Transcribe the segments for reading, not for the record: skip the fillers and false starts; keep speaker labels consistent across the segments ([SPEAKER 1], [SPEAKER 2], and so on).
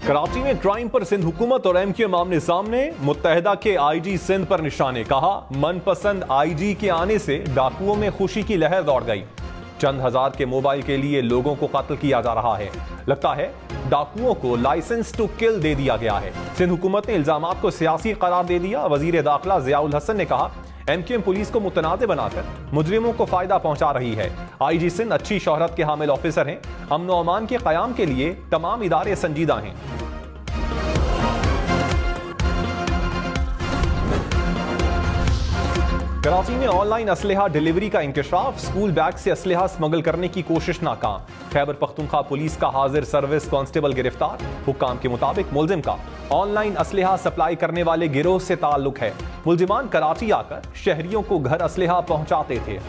[SPEAKER 1] कराची में क्राइम पर सिंध हुकूमत और एमक्यूएम आमने सामने। मुत्तहिदा के आईजी सिंध पर निशाने। कहा, मनपसंद आईजी के आने से डाकुओं में खुशी की लहर दौड़ गई। चंद हजार के मोबाइल के लिए लोगों को कत्ल किया जा रहा है। लगता है डाकुओं को लाइसेंस टू किल दे दिया गया है। सिंध हुकूमत ने इल्जामात को सियासी करार दे दिया। वजीर दाखिला ज़ियाउल हसन ने कहा, एमक्यूएम पुलिस को मुतनाज़ बनाकर मुजरिमों को फायदा पहुंचा रही है। आईजी सिंध अच्छी शोहरत के हामिल ऑफिसर हैं। अमन व अमान के क़याम के लिए तमाम इदारे संजीदा हैं। कराची में ऑनलाइन असलहा डिलीवरी का इंकशाफ। स्कूल बैग से असलहा स्मगल करने की कोशिश नाकाम। खैबर पख्तूनख्वा पुलिस का हाजिर सर्विस कांस्टेबल गिरफ्तार। हुक्काम के मुताबिक मुलजिम का ऑनलाइन असलहा सप्लाई करने वाले गिरोह से ताल्लुक है। मुलजिमान कराची आकर शहरियों को घर असलहा पहुंचाते थे।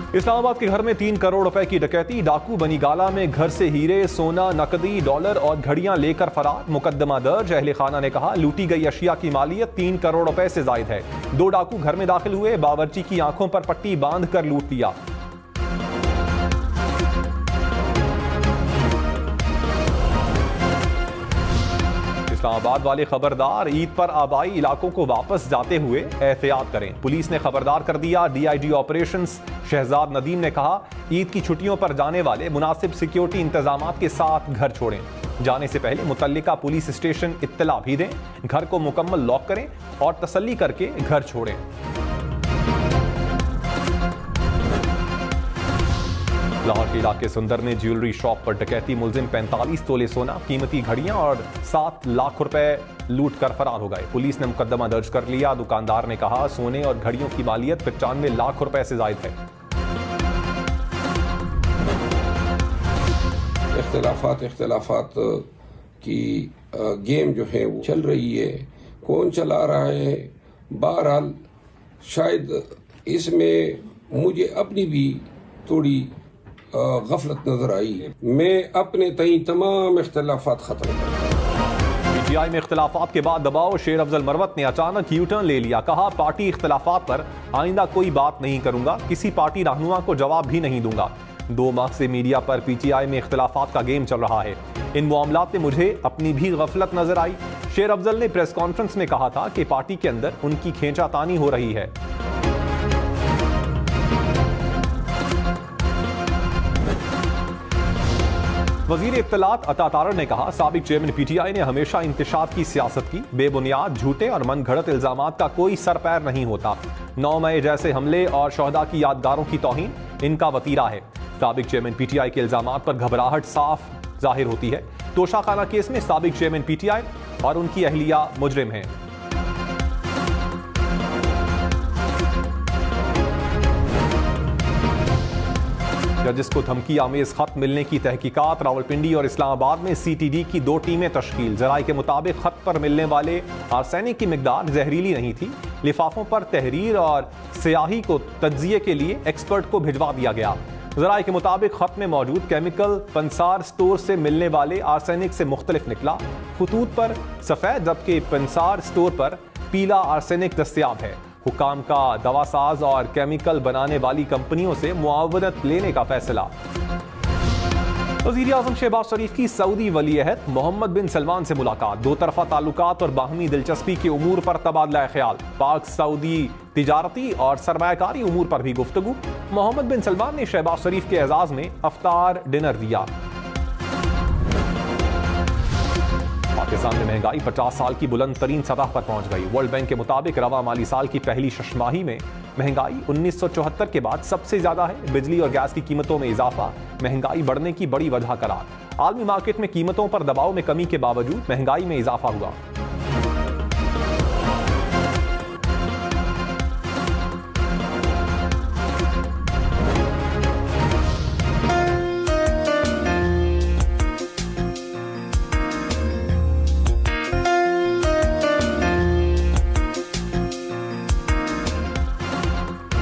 [SPEAKER 1] इस्लामाबाद के घर में 3 करोड़ रुपए की डकैती। डाकू बनीगाला में घर से हीरे, सोना, नकदी, डॉलर और घड़ियां लेकर फरार। मुकदमा दर्ज। अहले खाना ने कहा, लूटी गई अशिया की मालियत 3 करोड़ रुपए से जायद है। 2 डाकू घर में दाखिल हुए, बावर्ची की आंखों पर पट्टी बांध कर लूट लिया। इस्लामाबाद वाले खबरदार, ईद पर आबाई इलाकों को वापस जाते हुए एहतियात करें। पुलिस ने खबरदार कर दिया। डीआईजी ऑपरेशंस शहजाद नदीम ने कहा, ईद की छुट्टियों पर जाने वाले मुनासिब सिक्योरिटी इंतजामात के साथ घर छोड़ें। जाने से पहले मुतल्लिका पुलिस स्टेशन इत्तला भी दें। घर को मुकम्मल लॉक करें और तसल्ली करके घर छोड़ें। लाहौर के इलाके सुंदर में ज्वेलरी शॉप पर डकैती। मुलजिम 45 तोले सोना, कीमती घड़ियां और 7 लाख रुपए लूट कर फरार हो गए। पुलिस ने मुकदमा दर्ज कर लिया। दुकानदार ने कहा, सोने और घड़ियों की मालियत 95 लाख रुपए से जायद है।
[SPEAKER 2] इख्तिलाफात की गेम जो है वो चल रही है। कौन चला रहा है, बहरहाल शायद इसमें मुझे अपनी भी थोड़ी गफलत नजर आई। मैं अपने तई तमाम इख्तिलाफात खत्म कर दूं।
[SPEAKER 1] पीटीआई में इख्तिलाफात के बाद दबाव। शेर अफजल मरवत ने अचानक यू टर्न ले लिया। कहा, पार्टी इख्तिलाफात पर आइंदा कोई बात नहीं करूंगा, किसी पार्टी रहनुमा को जवाब भी नहीं दूंगा। 2 माह से मीडिया पर पीटीआई में इख्तिलाफात का गेम चल रहा है। इन मामलात में मुझे अपनी भी गफलत नजर आई। शेर अफजल ने प्रेस कॉन्फ्रेंस में कहा था कि पार्टी के अंदर उनकी खींचातानी हो रही है। वजीर इत्तलात अता तारड़ ने कहा, साबिक चेयरमैन पीटीआई ने हमेशा इंतशात की सियासत की। बेबुनियाद, झूठे और मनगढ़ंत इल्जामात का कोई सर पैर नहीं होता। 9 मई जैसे हमले और शहदा की यादगारों की तौहीन इनका वतीरा है। साबिक चेयरमैन पीटीआई के इल्जामात पर घबराहट साफ जाहिर होती है। तोशाखाना केस में साबिक चेयरमैन पीटीआई और उनकी अहलिया मुजरिम हैं। जिसको धमकी आमेज खत मिलने की तहकीकात। रावलपिंडी और इस्लामाबाद में सीटीडी की 2 टीमें तश्कील। जराये के मुताबिक खत पर मिलने वाले आर्सेनिक की मिकदार जहरीली नहीं थी। लिफाफों पर तहरीर और स्याही को तज्जिए के लिए एक्सपर्ट को भिजवा दिया गया। जराये के मुताबिक खत में मौजूद केमिकल पंसार स्टोर से मिलने वाले आर्सेनिक से मुख्तलिफ निकला। खतूत पर सफेद जबकि पंसार स्टोर पर पीला आर्सेनिक दस्तयाब है। हुकाम का दवासाज और केमिकल बनाने वाली कंपनियों से मुआवनत लेने का फैसला। वज़ीर आज़म शहबाज शरीफ की सऊदी वली अहद मोहम्मद बिन सलमान से मुलाकात। 2 तरफ़ा ताल्लुकात और बाहमी दिलचस्पी के उमूर पर तबादला ख्याल। पाक सऊदी तिजारती और सरमायाकारी उमूर पर भी गुफ्तगू। मोहम्मद बिन सलमान ने शहबाज शरीफ के एजाज में अफ्तार डिनर दिया। पाकिस्तान में महंगाई 50 साल की बुलंद तरीन सतह पर पहुंच गई। वर्ल्ड बैंक के मुताबिक रवा माली साल की पहली शशमाही में महंगाई 1974 के बाद सबसे ज्यादा है। बिजली और गैस की कीमतों में इजाफा महंगाई बढ़ने की बड़ी वजह करार। आलमी मार्केट में कीमतों पर दबाव में कमी के बावजूद महंगाई में इजाफा हुआ।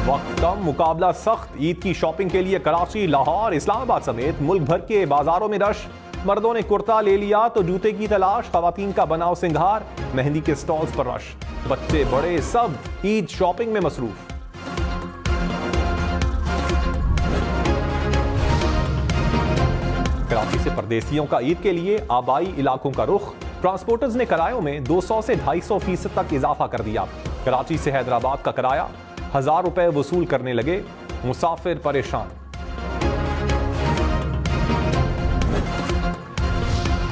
[SPEAKER 1] वक्त कम, मुकाबला सख्त। ईद की शॉपिंग के लिए कराची, लाहौर, इस्लामाबाद समेत मुल्क भर के बाजारों में रश। मर्दों ने कुर्ता ले लिया तो जूते की तलाश। खवातीन का बनाव सिंगार, मेहंदी के स्टॉल्स पर रश। बच्चे बड़े सब ईद शॉपिंग में मसरूफ। कराची से परदेसियों का ईद के लिए आबाई इलाकों का रुख। ट्रांसपोर्टर्स ने किरायों में 200 से 250% तक इजाफा कर दिया। कराची से हैदराबाद का किराया 1000 रुपए वसूल करने लगे, मुसाफिर परेशान।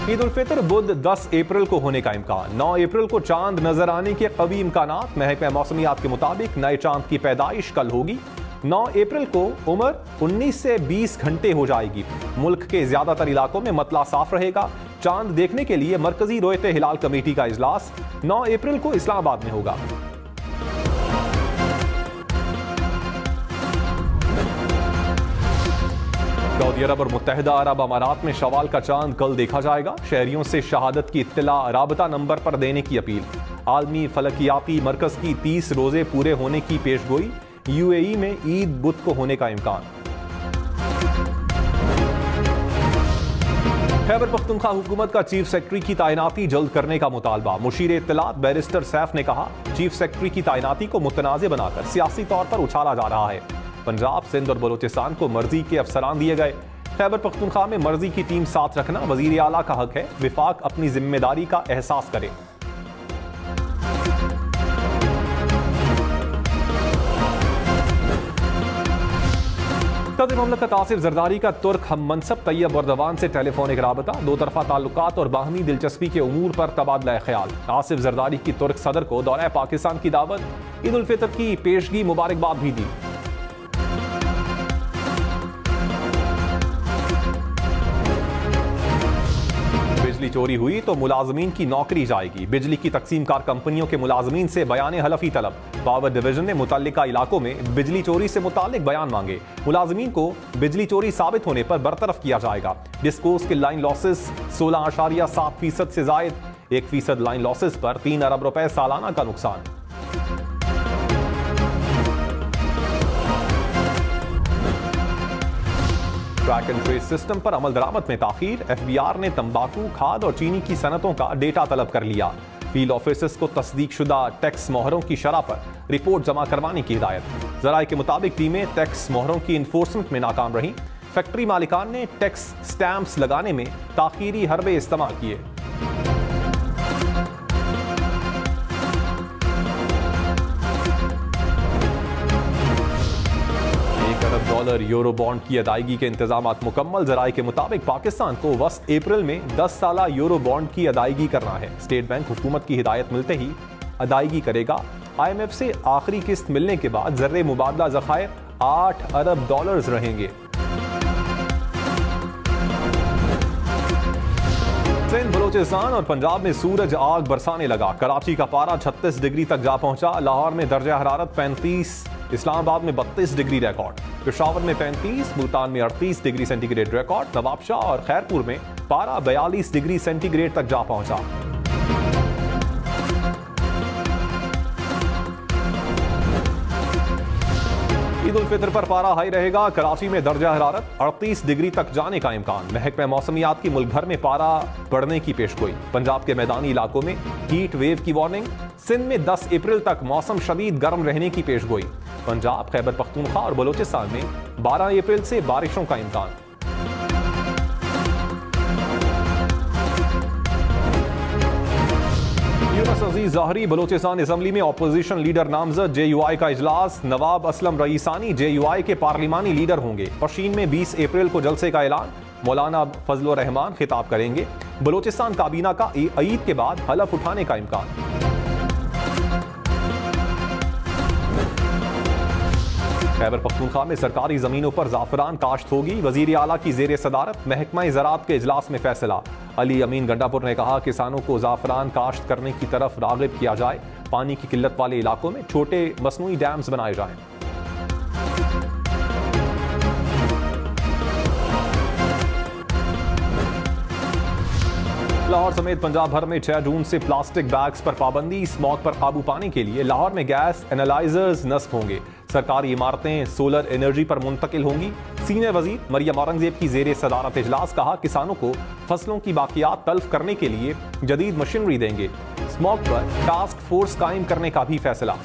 [SPEAKER 1] ईद उल फितर बुध 10 अप्रैल को होने का इम्कान। 9 अप्रैल को चांद नजर आने के कवी इम्कानात। महकमा मौसमियात के मुताबिक नए चांद की पैदाइश कल होगी। 9 अप्रैल को उम्र 19 से 20 घंटे हो जाएगी। मुल्क के ज्यादातर इलाकों में मतला साफ रहेगा। चांद देखने के लिए मरकजी रोयते हिलाल कमेटी का इजलास 9 अप्रैल को इस्लामाबाद में होगा। सऊदी अरब और मुत्तहिदा अरब अमारात में शवाल का चांद कल देखा जाएगा। शहरियों से शहादत की इत्तला राबता नंबर पर देने की अपील। आलमी फलकियाती मरकज की 30 रोजे पूरे होने की पेशगोई। यूएई में ईद बुध को होने का इम्कान। खैबर पख्तूनख्वा हुकूमत का चीफ सेक्रेटरी की तैनाती जल्द करने का मुतालबा। मुशीर इत्तलात बैरिस्टर सैफ ने कहा, चीफ सेक्रेटरी की तैनाती को मुतनाज़ बनाकर सियासी तौर पर उछाला जा रहा है। पंजाब, सिंध और बलोचिस्तान को मर्जी के अफसरान दिए गए। खैबर पख्तूनख्वा में मर्जी की टीम साथ रखना वजीर आला का हक है। विफाक अपनी जिम्मेदारी का एहसास करे। सदर ममलकत आसिफ जरदारी का तुर्क हम मनसब तैयब एर्दोगान से टेलीफोनिक राबता। दो तरफा ताल्लुकात और बाहमी दिलचस्पी के उमूर पर तबादला ख्याल। आसिफ जरदारी की तुर्क सदर को दौरा पाकिस्तान की दावत। ईद उल फितर की पेशगी मुबारकबाद भी दी। बिजली चोरी हुई तो मुलाजमीन की नौकरी जाएगी। बिजली की तकसीमकार कंपनियों के मुलाजमीन से बयान हलफी तलब। पावर डिवीजन ने मुतल्लिका इलाकों में बिजली चोरी से मुतालिक बयान मांगे। मुलाजमीन को बिजली चोरी साबित होने पर बरतरफ किया जाएगा। डिस्कोस के लाइन लॉसेस 16.7% से जायद। 1% लाइन लॉसेस पर 3 अरब रुपए सालाना का नुकसान। ट्रैक एंड ट्रेस सिस्टम पर अमल दरामद में ताखीर। एफबीआर ने तंबाकू, खाद और चीनी की सनतों का डेटा तलब कर लिया। फील्ड ऑफिसर्स को तस्दीक शुदा टैक्स मोहरों की शरह पर रिपोर्ट जमा करवाने की हिदायत। जराये के मुताबिक टीमें टैक्स मोहरों की इन्फोर्समेंट में नाकाम रहीं। फैक्ट्री मालिकान ने टैक्स स्टैम्प्स लगाने में ताखीरी हरबे इस्तेमाल किए। $1 अरब यूरो बॉन्ड की अदायगी के इंतजाम मुकम्मल। जराये के मुताबिक पाकिस्तान को वस्त अप्रैल में 10 साला यूरो बॉन्ड की अदायगी करना है। स्टेट बैंक हुकूमत की हिदायत मिलते ही अदायगी करेगा। IMF से आखिरी किस्त मिलने के बाद ज़र्रे मुबादला ज़खायर $8 अरब रहेंगे। सिंध, बलोचिस्तान और पंजाब में सूरज आग बरसाने लगा। कराची का पारा 36 डिग्री तक जा पहुंचा। लाहौर में दर्जा हरारत 35, इस्लामाबाद में 32 डिग्री रिकॉर्ड। पेशावर में 35, मुल्तान में 38 डिग्री सेंटीग्रेड रिकॉर्ड। नवाबशाह और खैरपुर में पारा 42 डिग्री सेंटीग्रेड तक जा पहुंचा। ईद उल फितर पर पारा हाई रहेगा। कराची में दर्जा हरारत 38 डिग्री तक जाने का इम्कान। महकमा मौसमियात की मुल्क भर में पारा बढ़ने की पेशगोई। पंजाब के मैदानी इलाकों में हीट वेव की वार्निंग। सिंध में 10 अप्रैल तक मौसम शदीद गर्म रहने की पेशगोई। पंजाब, खैबर पख्तूनख्वा और बलोचिस्तान में 12 अप्रैल से बारिशों का इम्कान। यूनुस अजीज ज़ाहरी बलोचिस्तान असेंबली में अपोजिशन लीडर नामजद। JUI का इजलास। नवाब असलम रईसानी JUI के पार्लिमानी लीडर होंगे। पशीन में 20 अप्रैल को जलसे का ऐलान। मौलाना फजलुर रहमान खिताब करेंगे। बलोचिस्तान काबीना का ईद के बाद हलफ उठाने का इम्कान। खैबर पख्तूनख्वा में सरकारी जमीनों पर जाफरान काश्त होगी। वजीर आला की जेर सदारत महकमा ज़राअत के इजलास में फैसला। अली अमीन गंडापुर ने कहा, किसानों को जाफरान काश्त करने की तरफ राग़िब किया जाए। पानी की किल्लत वाले इलाकों में छोटे मसनूई डैम्स बनाए जाएं। लाहौर समेत पंजाब भर में 6 जून से प्लास्टिक बैग्स पर पाबंदी। स्मॉग पर काबू पाने के लिए लाहौर में गैस एनालाइजर्स नस्ब होंगे। सरकारी इमारतें सोलर एनर्जी पर मुंतकिल होंगी। सीनियर वजीर मरियम औरंगजेब की जेर सदारत इजलास। कहा, किसानों को फसलों की बाकियात तल्फ करने के लिए जदीद मशीनरी देंगे। स्मॉग पर टास्क फोर्स कायम करने का भी फैसला।